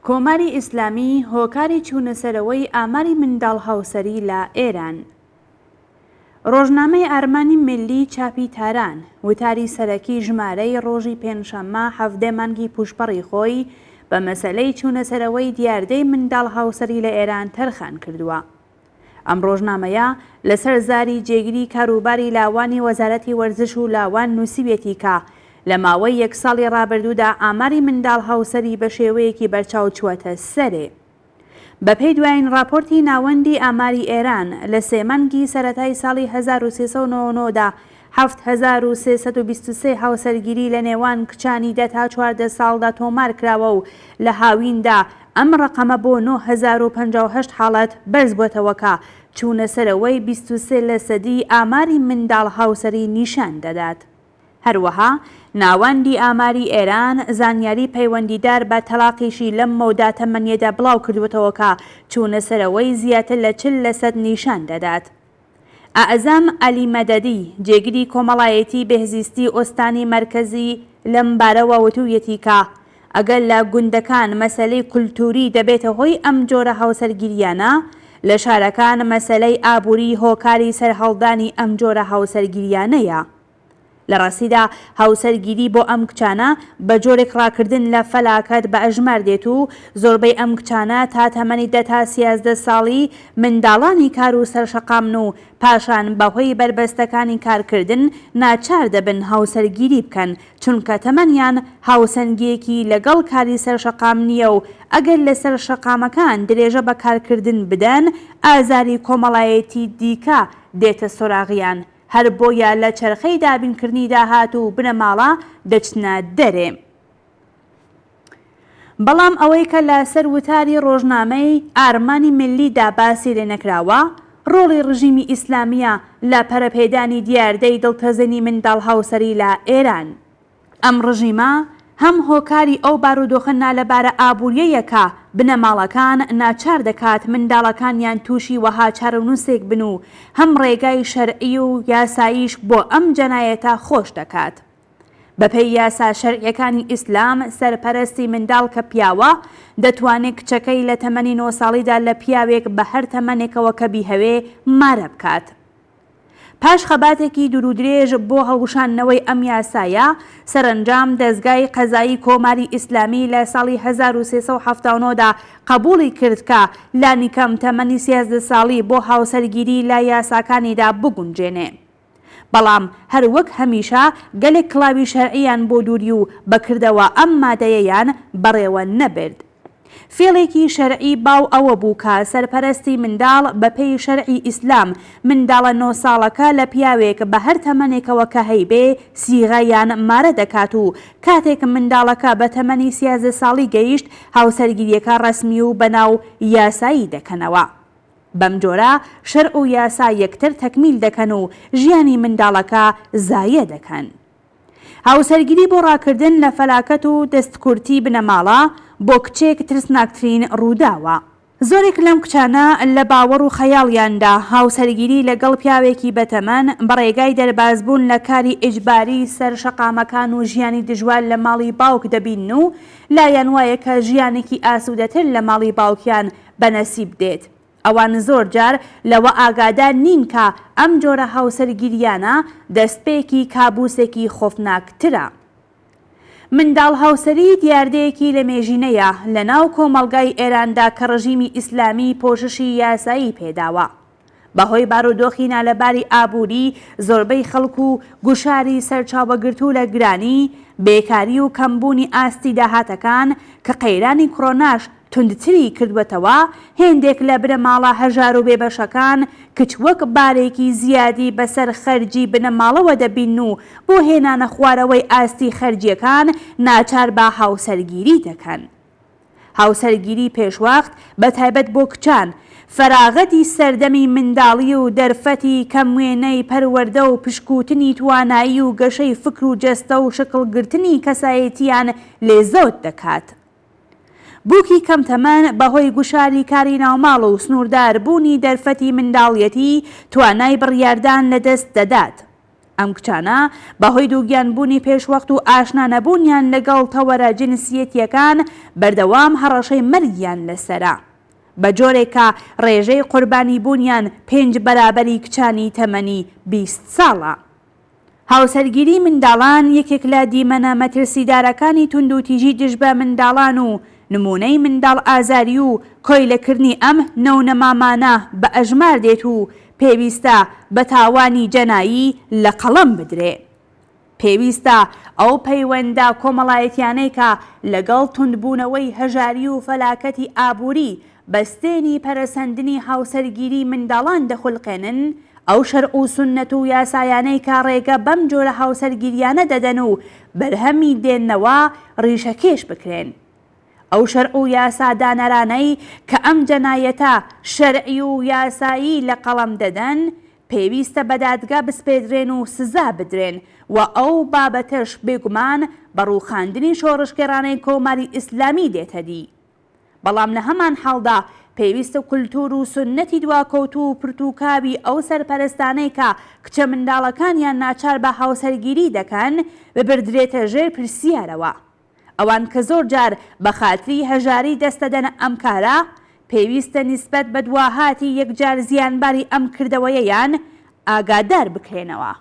کۆماری ئیسلامی هۆکاری چوونەسەرەوەی ئاماری منداڵ هاوسەری لە ئێران. ڕۆژنامەی ئارمانی ملی چاپی تاران وتاری سەرەکی ژمارەی ڕۆژی پێنجشەممە 17 مانگی پوشپەڕی خۆی بە مەسەلەی چوونەسەرەوەی دیاردەی منداڵ هاوسەری لە ئێران تەرخان کردووە. ئەم ڕۆژنامەیە لەسەر زاری جێگیری کاروباری لاوانی وەزارەتی وەرزش و لاوان نووسیوێتی کە لە ماوەی 1 ساڵی ڕابردوودا ئاماری منداڵ هاوسەری بە شێوەیەکی بەرچاو چووەتە سەرێ. بەپێی دوایین راپۆرتی ناوەندی ئاماری ئێران لە 3 مانگی سەرەتای ساڵی 1399دا 7323 هاوسەرگیری لە نێوان کچانی 10 تا 14 ساڵدا تۆمار کراوە و لە هاویندا ئەم ڕقەمە بۆ 9058 حاڵەت بەرز بووەتەوەکە چوونەسەرەوەی 23% ئاماری منداڵ هاوسەری نیشان دەدات. هەروەها ناوەندی ئاماری ئێران زانیاری پەیوەندیدار بە تەلاقیشی لەم مەودا تەمەنیەدا بڵاو کردوێتەوە کە چوونەسەرەوەی زیاتر لە 40% نیشان دەدات. ئەعزام عەلی مەدەدی جێگیری کۆمەڵایەتی بەهزیستی ئۆستانی مەرکەزی لەم بارەوە وتوویەتی کە ئەگەر لە گوندەکان مەسەلەی کولتوری دەبێتە هۆی ئەم جۆرە هاوسەرگیریانە، لە شارەکان مەسەلەی ئابووری هۆکاری سەرهەڵدانی ئەم جۆرە هاوسەرگیریانەیە. لە ڕاستیدا هاوسەرگیری بۆ ئەم کچانە بە جۆرێک ڕاکردن لە فەلاکەت بە ئەژمار دێت و زۆربەی ئەم کچانە تا تەمەنی 10 تا 13 ساڵی منداڵانی کار و سەرشەقامن و پاشان بەهۆی بربەستەکانی کارکردن ناچار دەبن هاوسەرگیری بکەن چونکە تەمەنیان هاوسەنگیەکی لەگەڵ کاری سەرشەقام نییە و ئەگەر لە سەرشەقامەکان درێژە بە کارکردن بدەن ئازاری کۆمەڵایەتی دیکە دێتە سۆراغیان. هەر بۆیە لە چرخەی دابینکردنی داهات و بنەماڵە دەچنە دەرێ. بەڵام ئەوەی کە لە سەر وتاری ڕۆژنامەی ئارمانی ملیدا باسی لێ نەکراوە ڕۆڵی ڕژیمی ئیسلامیە لە پەرەپێدانی دیاردەی دڵتەزێنی منداڵ هاوسەری لە ئێران. ئەم ڕژیمە هەم هۆکاری ئەو بارودۆخە لەبارە ئابووریەکە بنەماڵەکان ناچار دەکات منداڵەکانیان تووشی وەها چارەنووسێک بن و هەم ڕێگای شەرعی و یاساییش بۆ ئەم جەنایەتە خۆش دەکات. بەپێی یاسا شەرعیەکانی ئیسلام سەرپەرستی منداڵ کە پیاوە دەتوانێت کچەکەی لە تەمەنی 9 ساڵیدا لە پیاوێک بە هەر تەمەنێکەوە کە بیهەوێ مارە بکات. پاش خەباتێکی دوورودرێژ بۆ هەڵوشاندنەوەی ئەم یاسایە سەرنجام دەستگای قەزایی کۆماری ئیسلامی لە ساڵی 1379دا قبوڵی کرد کە لانی کەم تەمەنی 13 ساڵی بۆ هاوسەرگیری لە یاساکانیدا بگونجێنێ. بەڵام هەر وەک هەمیشە گەلێک کڵاوی شەرعیان بۆ دووری و بەکردەوە ئەم مادەیەیان بەڕێوە نەبرد. فێڵێکی شەرعی باو ئەوە بوو کە سەرپەرستی منداڵ بەپێی شەرعی ئیسلام منداڵە 9 ساڵەکە لە پیاوێک بە هەر تەمەنێکەوە کە هەیبێ سیغەیان مارە دەکات و کاتێک منداڵەکە بە تەمەنی 13 ساڵی گەیشت هاوسەرگیریەکە ڕەسمی و بەناو یاسایی دەکەنەوە. بەم جۆرە شەرع و یاسا یەکتر تەکمیل دەکەن و ژیانی منداڵەکە زایە دەکەن. هاوسەرگیری بۆ ڕاکردن لە فەلاکەت و دەستکورتی بنەماڵە بۆ کچێک ترسناکترین ڕووداوە. زۆرێک لەم کچانە لە باوەڕ و خەیاڵیاندا هاوسەرگیری لەگەڵ پیاوێکی بەتەمەن بەڕێگای دەربازبوون لە کاری ئیجباری سەر شەقامەکان و ژیانی دژوار لە ماڵی باوک دەبین و لایەن وایە کە ژیانێکی ئاسوودەتر لە ماڵی باوکیان بەنەسیب دێت. ئەوان زۆر جار لەوە ئاگادار نین کە ئەم جۆرە هاوسەرگیریانە دەستپێکی کابوسێکی خۆفناکترە. منداڵ هاوسەری دیاردەیەکی لە مێژینەیە لە ناو کۆمەڵگای ئێراندا کە ڕژیمی ئیسلامی پۆششی یاسایی پێداوە. بەهۆی بارودۆخی نالەباری ئابووری زۆربەی خەڵک و گوشاری سەرچاوەگرتوو لە گرانی، بێکاری و کەمبوونی ئاستی داهاتەکان کە قەیرانی کۆڕۆناش توندتری کردوەتەوە هێندێک لە برەماڵە هەژار و بێبەشەکان کچ وەک بارێکی زیادی بەسەر خەرجی بنەماڵەوە دەبین و بۆ هێنانە خوارەوەی ئاستی خەرجیەکان ناچار بە هاوسەرگیری دەکەن. هاوسەرگیری پێشوەخت بەتایبەت بۆ کچان فەراغەتی سەردەمی منداڵی و دەرفەتی کەموێنەی پەروەردە و پشکوتنی توانایی و گەشەی فکر و جەستە و شکڵگرتنی کەسایەتیان لێزۆت دەکات. بووکی کەم تەمەن بەهۆی گوشاری کاری ناوماڵ و سنووردار بوونی دەرفەتی منداڵیەتی توانای بڕیاردان لەدەست دەدات. ئەم کچانە بەهۆی دووگیانبوونی پێشوەخت و ئاشنا نەبوونیان لەگەڵ تەوەرە جنسیەتیەکان بەردەوام هەڕەشەی مەرگیان لەسەرە بە جۆرێکە ڕێژەی قوربانی بوونیان 5 بەرابەری کچانی تەمەنی 20 ساڵە. هاوسەرگیری منداڵان یەکێک لە دیمەنە مەترسیدارەکانی توندوتیژی دژ بە منداڵان و نمونەی منداڵ ئازاری و کۆیلەکردنی ئەم نەونەمامانە بە ئەژمار دێت و پێویستە بە تاوانی جەنایی لە قەڵەم بدرێ. پێویستە ئەو پەیوەندە کۆمەڵایەتیانەی کە لەگەڵ توندبوونەوەی هەژاری و فەلاکەتی ئابووری بەستێنی پەرەسەندنی هاوسەرگیری منداڵان دەخولقێنن، ئەو شەرع و سونەت و یاسایانەی کە ڕێگە بەم جۆرە هاوسەرگیریانە دەدەن و بەرهەمی دێننەوە ڕیشەکێش بکرێن. ئەو شەرع و یاسادانەرانەی کە ئەم جەنایەتە شەرعی و یاسایی لە قەڵەم دەدەن پێویستە بە دادگا بسپێدرێن و سزا بدرێن و ئەو بابەتەش بێگومان بە ڕووخاندنی شۆڕشکێڕانەی کۆماری ئیسلامی دێتە دی. بەڵام لە هەمان حاڵدا پێویستە کولتور و سنەتی دواکەوت و پرتوکاوی ئەو سەرپەرستانەی کە کچە منداڵەکانیان ناچار بە هاوسەرگیری دەکەن ببردرێتە ژێر پرسیارەوە. ئەوان کە زۆر جار بە خاتری هەژاری دەستەدەنە ئەم کارە پێویستە نیسبەت بە دواهاتی یەکجار زیانباری ئەم کردەوەیەیان ئاگادار بکرێنەوە.